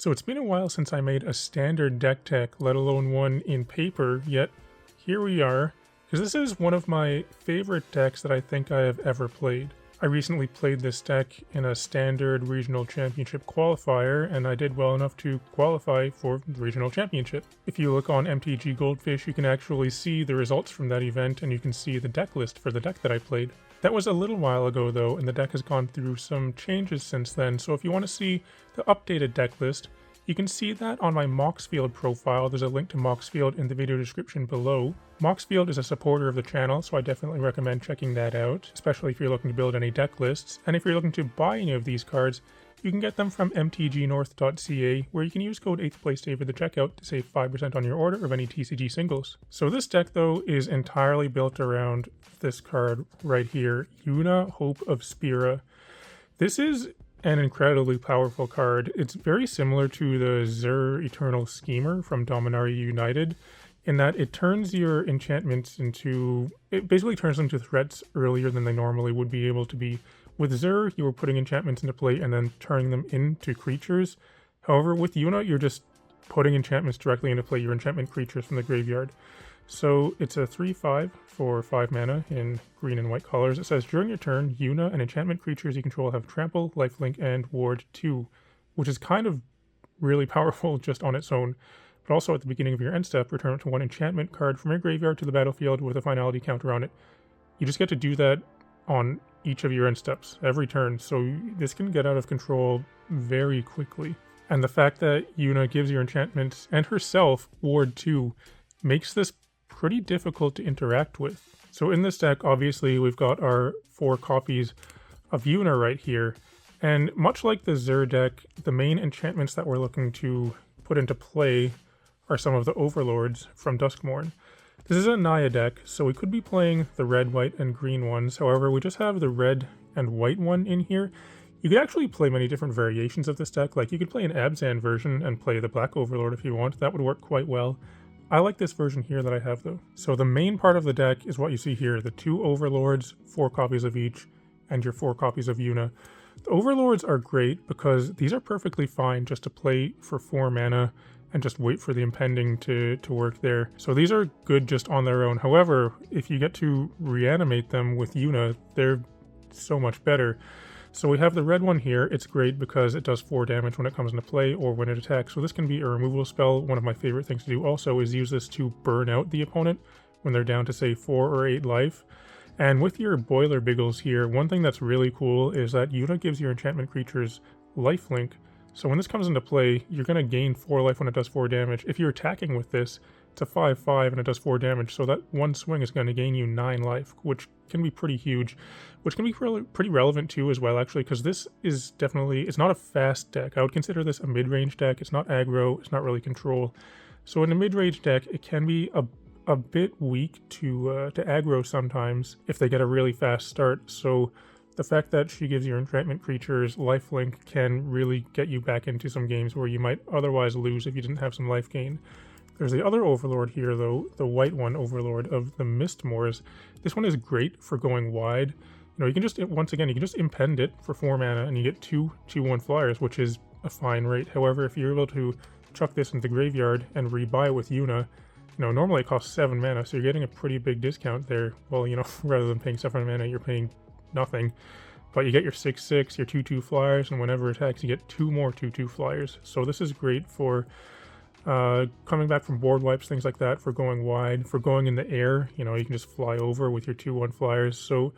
So it's been a while since I made a standard deck tech, let alone one in paper, yet here we are, because this is one of my favorite decks that I think I have ever played. I recently played this deck in a standard regional championship qualifier, and I did well enough to qualify for the regional championship. If you look on MTG Goldfish, you can actually see the results from that event, and you can see the deck list for the deck that I played. That was a little while ago though, and the deck has gone through some changes since then, so if you want to see the updated deck list, you can see that on my Moxfield profile. There's a link to Moxfield in the video description below. Moxfield is a supporter of the channel, so I definitely recommend checking that out, especially if you're looking to build any deck lists. And if you're looking to buy any of these cards, you can get them from mtgnorth.ca, where you can use code 8thPlaySave at the checkout to save 5% on your order of any TCG singles. So this deck, though, is entirely built around this card right here, Yuna, Hope of Spira. This is an incredibly powerful card. It's very similar to the Zur Eternal Schemer from Dominaria United, in that it turns your enchantments into... it basically turns them to threats earlier than they normally would be able to be. With Zur, you were putting enchantments into play and then turning them into creatures. However, with Yuna, you're just putting enchantments directly into play, your enchantment creatures from the graveyard. So it's a 3/5 for 5 mana in green and white colors. It says, during your turn, Yuna and enchantment creatures you control have trample, lifelink, and ward 2, which is kind of really powerful just on its own. But also at the beginning of your end step, return up to 1 enchantment card from your graveyard to the battlefield with a finality counter on it. You just get to do that on each of your end steps every turn, so this can get out of control very quickly. And the fact that Yuna gives your enchantments and herself ward 2 makes this pretty difficult to interact with. So in this deck, obviously, we've got our 4 copies of Yuna right here, and much like the Zur deck, the main enchantments that we're looking to put into play are some of the Overlords from Duskmourn. This is a Naya deck, so we could be playing the red, white, and green ones. However, we just have the red and white one in here. You could actually play many different variations of this deck. Like, you could play an Abzan version and play the black Overlord if you want. That would work quite well. I like this version here that I have though. So the main part of the deck is what you see here, the 2 Overlords, 4 copies of each, and your 4 copies of Yuna. The Overlords are great because these are perfectly fine just to play for 4 mana and just wait for the impending to work there. So these are good just on their own. However, if you get to reanimate them with Yuna, they're so much better. So we have the red one here. It's great because it does 4 damage when it comes into play or when it attacks. So this can be a removal spell. One of my favorite things to do also is use this to burn out the opponent when they're down to, say, 4 or 8 life. And with your Boiler Biggles here, one thing that's really cool is that Yuna gives your enchantment creatures lifelink. So when this comes into play, you're going to gain 4 life when it does 4 damage. If you're attacking with this, it's a 5/5 and it does 4 damage, so that one swing is going to gain you 9 life, which can be pretty huge, which can be pretty relevant too as well, actually, because this is definitely, it's not a fast deck. I would consider this a mid-range deck. It's not aggro, it's not really control. So in a mid-range deck, it can be a bit weak to aggro sometimes if they get a really fast start. So the fact that she gives your enchantment creatures lifelink can really get you back into some games where you might otherwise lose if you didn't have some life gain. There's the other Overlord here, though, the white one Overlord of the Mistmoors. This one is great for going wide. You know, you can just, once again, you can just impend it for 4 mana and you get 2 2/1 flyers, which is a fine rate. However, if you're able to chuck this into the graveyard and rebuy with Yuna, you know, normally it costs 7 mana, so you're getting a pretty big discount there. Well, you know, rather than paying 7 mana, you're paying nothing. But you get your 6/6, your 2/2 flyers, and whenever it attacks, you get 2 more 2/2 flyers. So this is great for coming back from board wipes, things like that, for going wide, for going in the air. You know, you can just fly over with your 2/1 flyers. So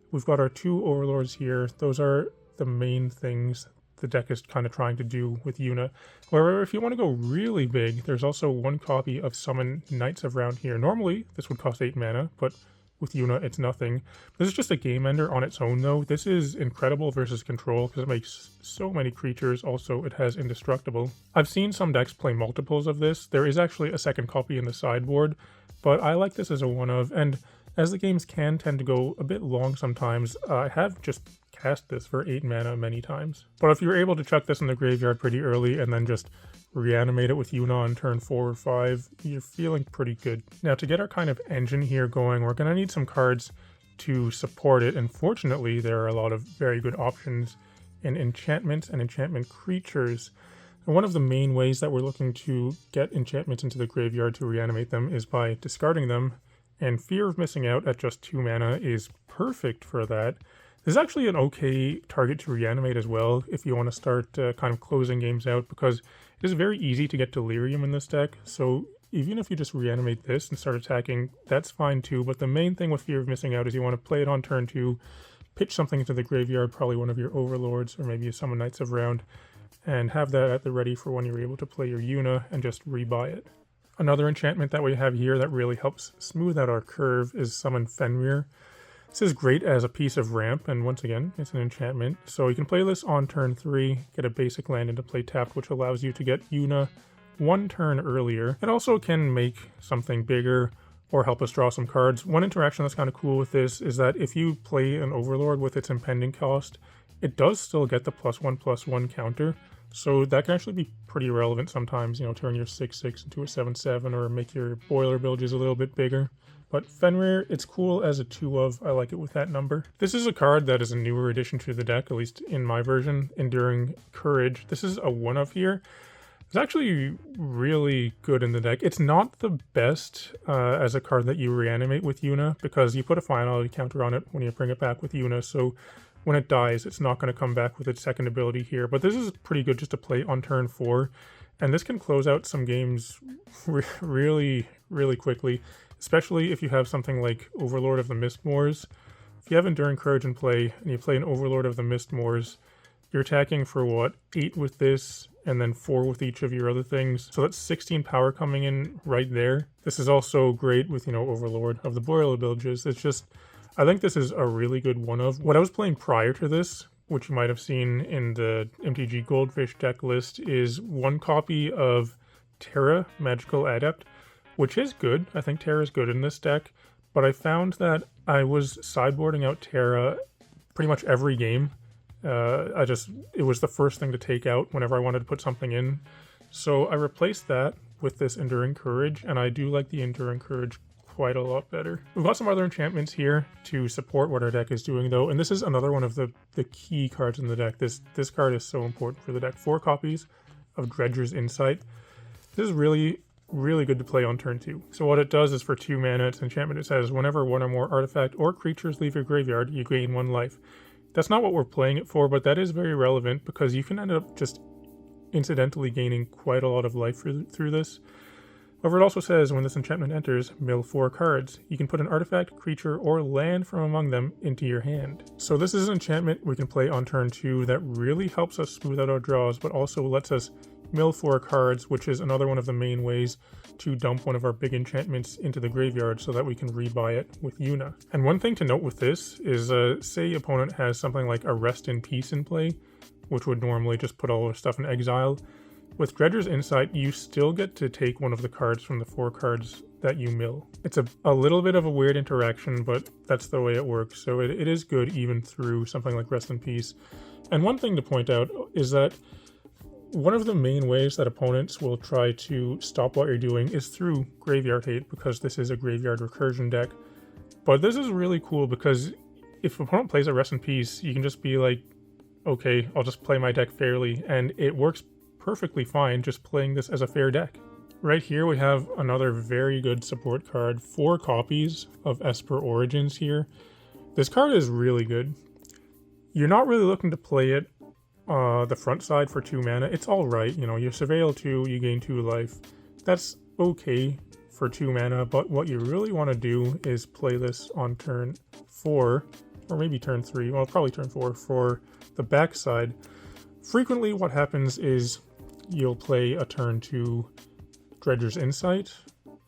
we've got our 2 Overlords here. Those are the main things the deck is kind of trying to do with Yuna. However, if you want to go really big, there's also 1 copy of Summon Knights of Round here. Normally, this would cost 8 mana, but with Yuna, it's nothing. This is just a game ender on its own, though. This is incredible versus control because it makes so many creatures. Also, it has indestructible. I've seen some decks play multiples of this. There is actually a second copy in the sideboard, but I like this as a one-of. And as the games can tend to go a bit long sometimes, I have just cast this for 8 mana many times. But if you're able to chuck this in the graveyard pretty early and then just reanimate it with Yuna on turn 4 or 5, you're feeling pretty good. Now, to get our kind of engine here going, we're going to need some cards to support it, and fortunately there are a lot of very good options in enchantments and enchantment creatures. And one of the main ways that we're looking to get enchantments into the graveyard to reanimate them is by discarding them, and Fear of Missing Out at just 2 mana is perfect for that. This is actually an okay target to reanimate as well if you want to start kind of closing games out, because it is very easy to get Delirium in this deck, so even if you just reanimate this and start attacking, that's fine too, but the main thing with Fear of Missing Out is you want to play it on turn 2, pitch something into the graveyard, probably one of your Overlords or maybe a Summon Knights of Round, and have that at the ready for when you're able to play your Yuna and just rebuy it. Another enchantment that we have here that really helps smooth out our curve is Summon Fenrir. This is great as a piece of ramp, and once again, it's an enchantment. So you can play this on turn 3, get a basic land into play tapped, which allows you to get Yuna 1 turn earlier. It also can make something bigger or help us draw some cards. One interaction that's kind of cool with this is that if you play an Overlord with its impending cost, it does still get the +1/+1 counter. So that can actually be pretty relevant sometimes, you know, turn your 6/6 into a 7/7 or make your boiler bilges a little bit bigger. But Fenrir, it's cool as a 2-of, I like it with that number. This is a card that is a newer addition to the deck, at least in my version, Enduring Courage. This is a 1-of here. It's actually really good in the deck. It's not the best as a card that you reanimate with Yuna, because you put a finality counter on it when you bring it back with Yuna, so when it dies, it's not going to come back with its second ability here. But this is pretty good just to play on turn 4, and this can close out some games really, really quickly, especially if you have something like Overlord of the Mistmoors. If you have Enduring Courage in play, and you play an Overlord of the Mistmoors, you're attacking for, what, 8 with this, and then 4 with each of your other things. So that's 16 power coming in right there. This is also great with, you know, Overlord of the Boiler Bilges. It's just, I think this is a really good 1-of. What I was playing prior to this, which you might have seen in the MTG Goldfish deck list, is 1 copy of Terra Magical Adept, which is good. I think Terra is good in this deck, but I found that I was sideboarding out Terra pretty much every game. It was the first thing to take out whenever I wanted to put something in. So I replaced that with this Enduring Courage, and I do like the Enduring Courage quite a lot better. We've got some other enchantments here to support what our deck is doing though, and this is another one of the key cards in the deck. This card is so important for the deck. 4 copies of Dredger's Insight. This is really good to play on turn 2. So what it does is for 2 mana, it's an enchantment. It says whenever 1 or more artifact or creatures leave your graveyard, you gain 1 life. That's not what we're playing it for, but that is very relevant because you can end up just incidentally gaining quite a lot of life through this. However, it also says when this enchantment enters, mill 4 cards. You can put an artifact, creature, or land from among them into your hand. So this is an enchantment we can play on turn 2 that really helps us smooth out our draws, but also lets us mill 4 cards, which is another one of the main ways to dump one of our big enchantments into the graveyard so that we can rebuy it with Yuna. And one thing to note with this is, say opponent has something like a Rest in Peace in play, which would normally just put all their stuff in exile. With Dredger's Insight, you still get to take one of the cards from the 4 cards that you mill. It's a little bit of a weird interaction, but that's the way it works. So it is good even through something like Rest in Peace. And one thing to point out is that one of the main ways that opponents will try to stop what you're doing is through Graveyard Hate, because this is a Graveyard Recursion deck. But this is really cool because if an opponent plays a Rest in Peace, you can just be like, okay, I'll just play my deck fairly, and it works perfectly fine just playing this as a fair deck. Right here we have another very good support card, 4 copies of Esper Origins here. This card is really good. You're not really looking to play it the front side for 2 mana. It's alright, you know, you Surveil 2, you gain 2 life. That's okay for 2 mana, but what you really want to do is play this on turn 4, or maybe turn 3, well probably turn 4 for the backside. Frequently what happens is you'll play a turn 2 Dredger's Insight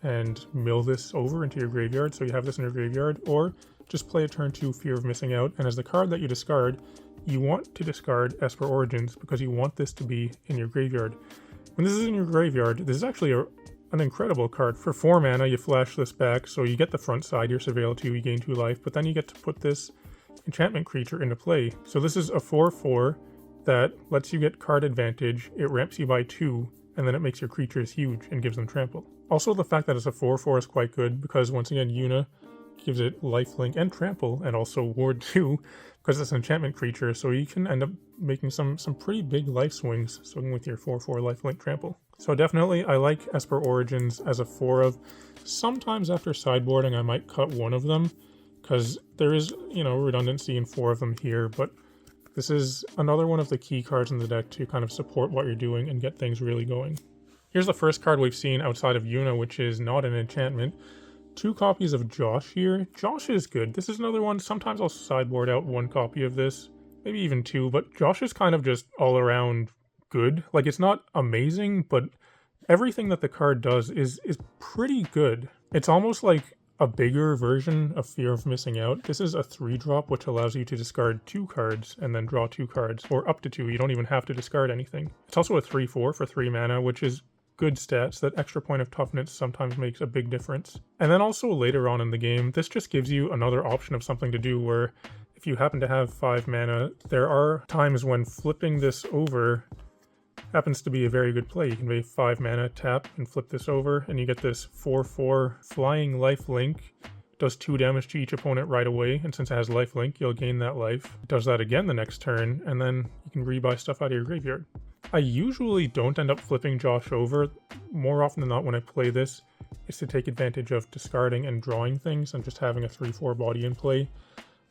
and mill this over into your graveyard, so you have this in your graveyard, or just play a turn 2 Fear of Missing Out, and as the card that you discard, you want to discard Esper Origins because you want this to be in your graveyard. When this is in your graveyard, this is actually an incredible card. For 4 mana, you flash this back, so you get the front side, your Surveil 2, you gain 2 life, but then you get to put this enchantment creature into play. So this is a 4/4 that lets you get card advantage, it ramps you by 2, and then it makes your creatures huge and gives them trample. Also, the fact that it's a 4/4 is quite good because, once again, Yuna gives it lifelink and trample, and also ward 2, because it's an enchantment creature, so you can end up making some pretty big life swings swinging with your 4/4 lifelink trample. So definitely, I like Esper Origins as a 4 of. Sometimes after sideboarding, I might cut one of them, because there is, you know, redundancy in 4 of them here, but this is another one of the key cards in the deck to kind of support what you're doing and get things really going. Here's the first card we've seen outside of Yuna, which is not an enchantment. 2 copies of Josh here. Josh is good. This is another one. Sometimes I'll sideboard out 1 copy of this, maybe even 2, but Josh is kind of just all around good. Like, it's not amazing, but everything that the card does is pretty good. It's almost like a bigger version of Fear of Missing Out. This is a 3-drop, which allows you to discard 2 cards and then draw 2 cards, or up to 2. You don't even have to discard anything. It's also a 3/4 for 3 mana, which is good stats. That extra point of toughness sometimes makes a big difference. And then also later on in the game, this just gives you another option of something to do where if you happen to have 5 mana, there are times when flipping this over happens to be a very good play. You can pay 5 mana, tap, and flip this over, and you get this 4/4 flying lifelink. Does 2 damage to each opponent right away, and since it has lifelink, you'll gain that life. It does that again the next turn, and then you can rebuy stuff out of your graveyard. I usually don't end up flipping Josh over. More often than not when I play this, it's to take advantage of discarding and drawing things and just having a 3/4 body in play.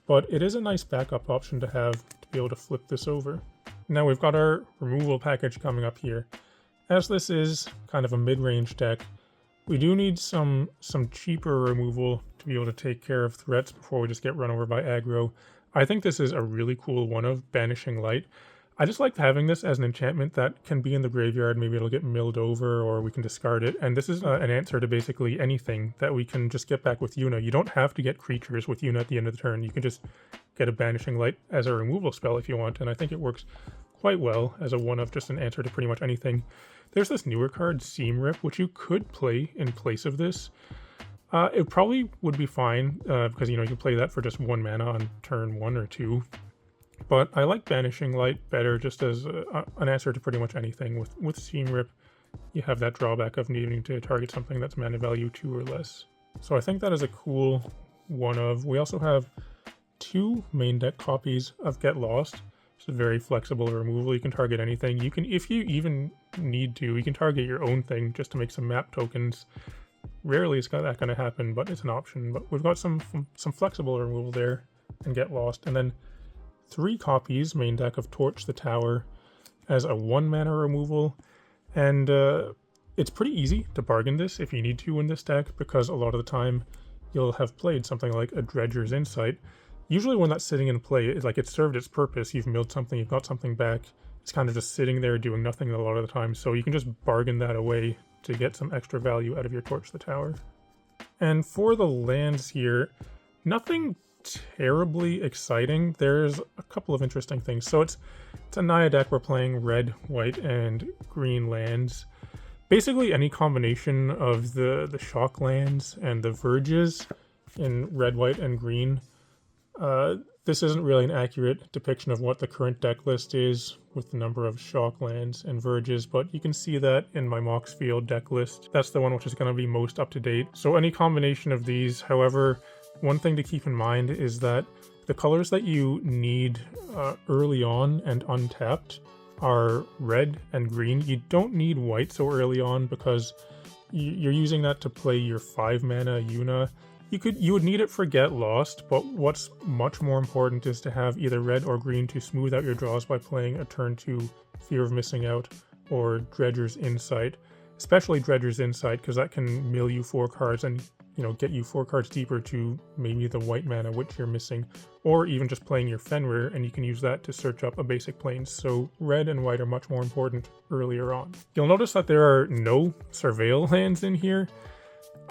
But it is a nice backup option to have to be able to flip this over. Now we've got our removal package coming up here. As this is kind of a mid-range deck, we do need some cheaper removal to be able to take care of threats before we just get run over by aggro. I think this is a really cool one of Banishing Light. I just like having this as an enchantment that can be in the graveyard. Maybe it'll get milled over or we can discard it. And this is an answer to basically anything that we can just get back with Yuna. You don't have to get creatures with Yuna at the end of the turn. You can just get a Banishing Light as a removal spell if you want. And I think it works quite well as a one of, just an answer to pretty much anything. There's this newer card, Seam Rip, which you could play in place of this. It probably would be fine because, you know, you can play that for just 1 mana on turn 1 or 2. But I like Banishing Light better just as an answer to pretty much anything. With Seam Rip, you have that drawback of needing to target something that's mana value 2 or less. So I think that is a cool one of. We also have 2 main deck copies of Get Lost. It's a very flexible removal. You can target anything. You can, if you even need to, you can target your own thing just to make some map tokens. Rarely is that going to happen, but it's an option. But we've got some flexible removal there and Get Lost. And then 3 copies, main deck, of Torch the Tower as a 1 mana removal. And it's pretty easy to bargain this if you need to in this deck, because a lot of the time you'll have played something like a Dredger's Insight. Usually when that's sitting in play, it's like it's served its purpose. You've milled something, you've got something back. It's kind of just sitting there doing nothing a lot of the time. So you can just bargain that away to get some extra value out of your Torch the Tower. And for the lands here, nothing terribly exciting. There's a couple of interesting things. So it's a Naya deck. We're playing red, white, and green lands. Basically any combination of the shock lands and the verges in red, white, and green. This isn't really an accurate depiction of what the current deck list is with the number of shock lands and verges, but you can see that in my Moxfield deck list. That's the one which is going to be most up to date. So any combination of these. However, one thing to keep in mind is that the colors that you need early on and untapped are red and green. You don't need white so early on because you're using that to play your 5 mana Yuna. You would need it for Get Lost, but what's much more important is to have either red or green to smooth out your draws by playing a turn 2 Fear of Missing Out or Dredger's Insight. Especially Dredger's Insight, because that can mill you 4 cards and, you know, get you 4 cards deeper to maybe the white mana which you're missing, or even just playing your Fenrir, and you can use that to search up a basic plains. So red and white are much more important earlier on. You'll notice that there are no Surveil lands in here.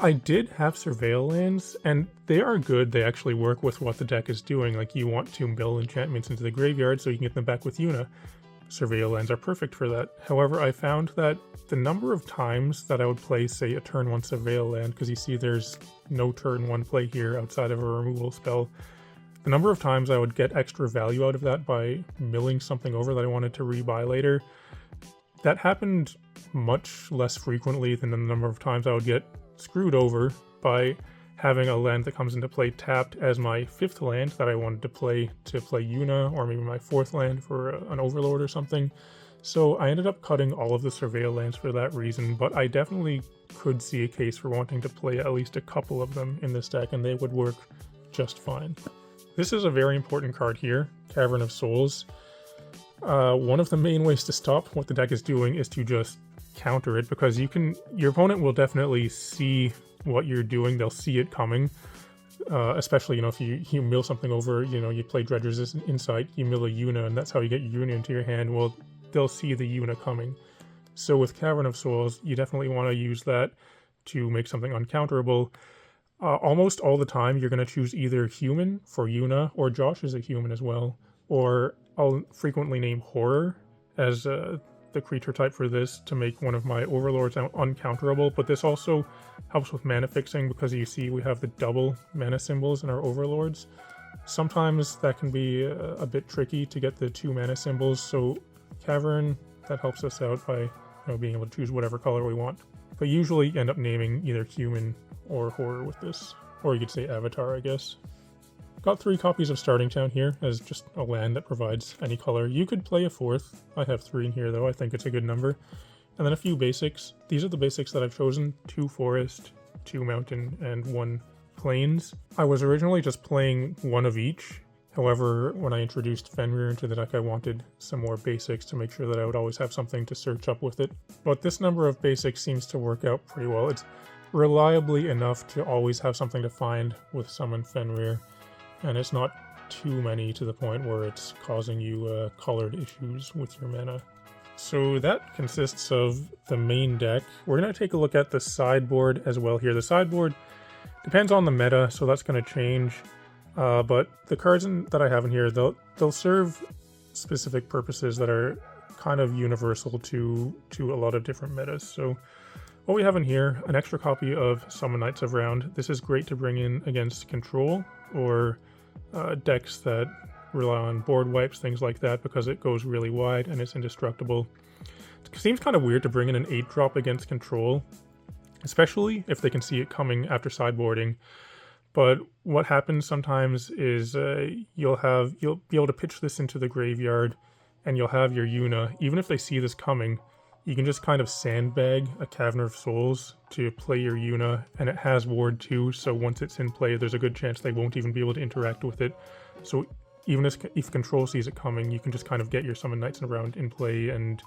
I did have Surveil lands, and they are good. They actually work with what the deck is doing. Like, you want to mill enchantments into the graveyard so you can get them back with Yuna. Surveil lands are perfect for that. However, I found that the number of times that I would play, say, a turn 1 Surveil land, because you see there's no turn 1 play here outside of a removal spell, the number of times I would get extra value out of that by milling something over that I wanted to rebuy later, that happened much less frequently than the number of times I would get screwed over by having a land that comes into play tapped as my 5th land that I wanted to play Yuna, or maybe my 4th land for an Overlord or something. So I ended up cutting all of the Surveil lands for that reason, but I definitely could see a case for wanting to play at least a couple of them in this deck, and they would work just fine. This is a very important card here, Cavern of Souls. One of the main ways to stop what the deck is doing is to just counter it, because your opponent will definitely see what you're doing. They'll see it coming, especially, if you mill something over, you play Dredger's Insight, you mill a Yuna, and that's how you get your Yuna into your hand. Well, they'll see the Yuna coming. So with Cavern of Souls, you definitely want to use that to make something uncounterable. Almost all the time, you're going to choose either human for Yuna, or Josh is a human as well, or I'll frequently name Horror as the creature type for this to make one of my Overlords uncounterable, but this also helps with mana fixing, because you see we have the double mana symbols in our Overlords. Sometimes that can be a bit tricky to get the 2 mana symbols, so Cavern, that helps us out by being able to choose whatever color we want. But usually you end up naming either human or Horror with this, or you could say Avatar, I guess. Got 3 copies of Starting Town here as just a land that provides any color. You could play a 4th. I have 3 in here though, I think it's a good number. And then a few basics. These are the basics that I've chosen: 2 forest, 2 mountain, and 1 plains. I was originally just playing 1 of each. However, when I introduced Fenrir into the deck, I wanted some more basics to make sure that I would always have something to search up with it. But this number of basics seems to work out pretty well. It's reliably enough to always have something to find with Summon Fenrir, and it's not too many to the point where it's causing you colored issues with your mana. So that consists of the main deck. We're going to take a look at the sideboard as well here. The sideboard depends on the meta, so that's going to change. But the cards that I have in here, they'll serve specific purposes that are kind of universal to a lot of different metas. So what we have in here, an extra copy of Summon Knights of Round. This is great to bring in against control or decks that rely on board wipes, things like that, because it goes really wide and it's indestructible. It seems kind of weird to bring in an 8-drop against control, especially if they can see it coming after sideboarding. But what happens sometimes is you'll be able to pitch this into the graveyard, and you'll have your Yuna. Even if they see this coming, you can just kind of sandbag a Cavern of Souls to play your Yuna, and it has Ward 2, so once it's in play, there's a good chance they won't even be able to interact with it. So even if control sees it coming, you can just kind of get your Summon Knights around in play, and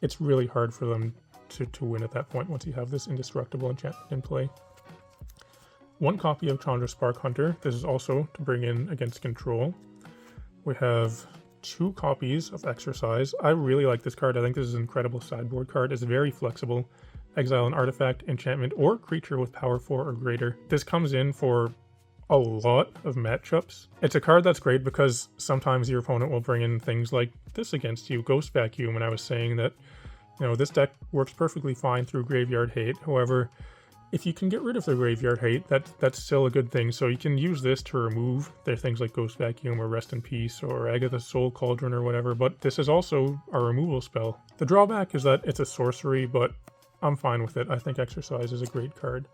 it's really hard for them to win at that point once you have this indestructible enchantment in play. 1 copy of Chandra Spark Hunter. This is also to bring in against control. We have 2 copies of Exercise. I really like this card. I think this is an incredible sideboard card. It's very flexible. Exile an artifact, enchantment, or creature with power 4 or greater. This comes in for a lot of matchups. It's a card that's great because sometimes your opponent will bring in things like this against you, Ghost Vacuum, and I was saying that, this deck works perfectly fine through Graveyard Hate. However, if you can get rid of the Graveyard Hate, that's still a good thing. So you can use this to remove their things like Ghost Vacuum or Rest in Peace or Agatha's Soul Cauldron or whatever, but this is also a removal spell. The drawback is that it's a sorcery, but I'm fine with it. I think Exercise is a great card.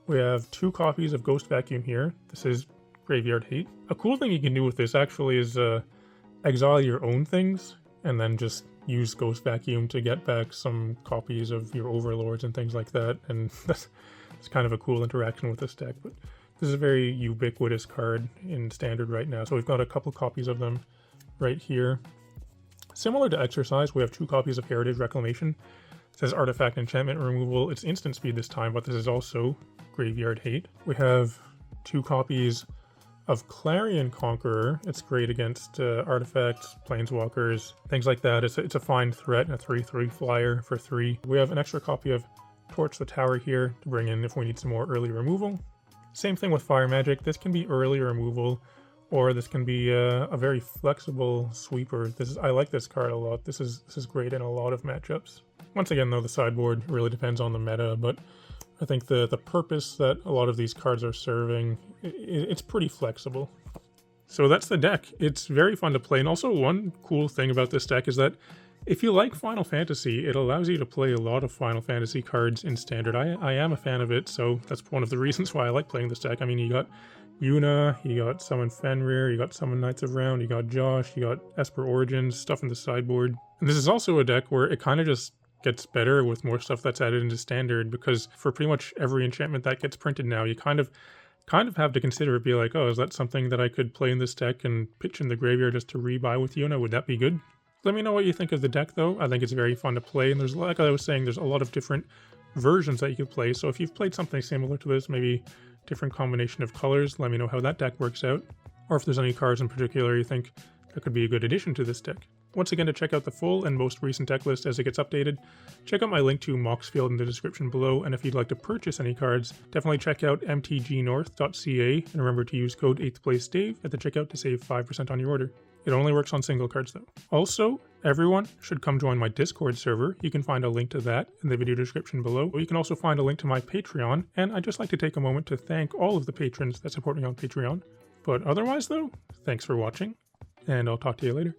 We have 2 copies of Ghost Vacuum here. This is Graveyard Hate. A cool thing you can do with this actually is exile your own things and then just use Ghost Vacuum to get back some copies of your Overlords and things like that, and that's kind of a cool interaction with this deck. But this is a very ubiquitous card in Standard right now, so we've got a couple copies of them right here. Similar to Exercise, we have 2 copies of Heritage Reclamation. It says Artifact Enchantment Removal. It's instant speed this time, but this is also Graveyard Hate. We have 2 copies of Clarion Conqueror. It's great against artifacts, planeswalkers, things like that. It's a fine threat and a 3/3 flyer for 3. We have an extra copy of Torch the Tower here to bring in if we need some more early removal. Same thing with Fire Magic. This can be early removal, or this can be a very flexible sweeper. I like this card a lot. This is great in a lot of matchups. Once again, though, the sideboard really depends on the meta, but I think the purpose that a lot of these cards are serving, it's pretty flexible. So that's the deck. It's very fun to play, and also one cool thing about this deck is that If you like Final Fantasy, it allows you to play a lot of Final Fantasy cards in Standard. I am a fan of it, so that's one of the reasons why I like playing this deck. I mean, you got Yuna, you got Summon Fenrir, you got Summon Knights of Round, you got Josh, you got Esper Origins, stuff in the sideboard. And this is also a deck where it kind of just gets better with more stuff that's added into Standard, because for pretty much every enchantment that gets printed now, you kind of have to consider it, be like, oh, is that something that I could play in this deck and pitch in the graveyard just to rebuy with Yuna? Would that be good? Let me know what you think of the deck, though. I think it's very fun to play, and there's, like I was saying, there's a lot of different versions that you can play. So if you've played something similar to this, maybe different combination of colors, let me know how that deck works out. Or if there's any cards in particular you think that could be a good addition to this deck. Once again, to check out the full and most recent deck list as it gets updated, check out my link to Moxfield in the description below, and if you'd like to purchase any cards, definitely check out mtgnorth.ca, and remember to use code 8thplaceDave at the checkout to save 5% on your order. It only works on single cards though. Also, everyone should come join my Discord server. You can find a link to that in the video description below. You can also find a link to my Patreon, and I'd just like to take a moment to thank all of the patrons that support me on Patreon. But otherwise though, thanks for watching, and I'll talk to you later.